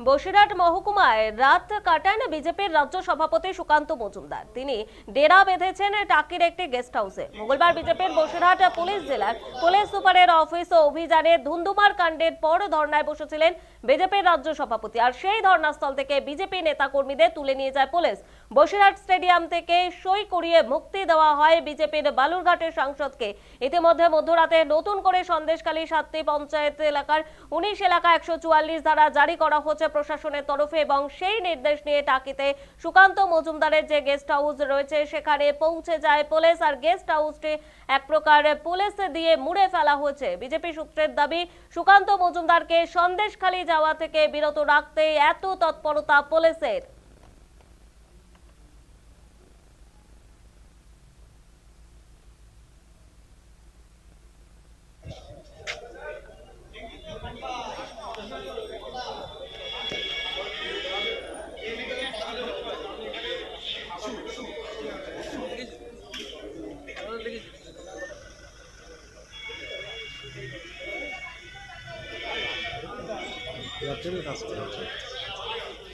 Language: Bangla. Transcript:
বসিরহাট মহকুমায় রাত কাটান বিজেপির রাজ্য সভাপতি সুকান্ত মজুমদার। তিনি ডেরা বেঁধেছেন টাকির একটি গেস্ট হাউসে। মঙ্গলবার বিজেপির বসিরহাট পুলিশ জেলার পুলিশ সুপারের অফিস ও অভিযানে ধুন্ধুমার কাণ্ডের পর ধর্নায় বসেছিলেন বিজেপির রাজ্য সভাপতি। আর সেই ধর্নাস্থল থেকে বিজেপি নেতাকর্মীদের তুলে নিয়ে যায় পুলিশ। বসিরহাট স্টেডিয়াম থেকে সই করিয়ে মুক্তি দেওয়া হয় বিজেপির বালুরঘাটের সাংসদকে। ইতিমধ্যে মধ্যরাতে নতুন করে সন্দেশখালী 7টি পঞ্চায়েত এলাকার 19 এলাকা 144 ধারা জারি করা হচ্ছে প্রশাসনের তরফে, এবং সেই নির্দেশ নিয়ে টাকিতে সুকান্ত মজুমদারের যে গেস্ট হাউস রয়েছে সেখানে পৌঁছে যায় পুলিশ। আর গেস্ট হাউসটি এক প্রকার পুলিশ দিয়ে মুড়ে ফেলা হয়েছে। বিজেপি সূত্রের দাবি, সুকান্ত মজুমদারকে সন্দেশখালী যাওয়া থেকে বিরত রাখতে এত তৎপরতা পুলিশের। রাত্রে কাজ করা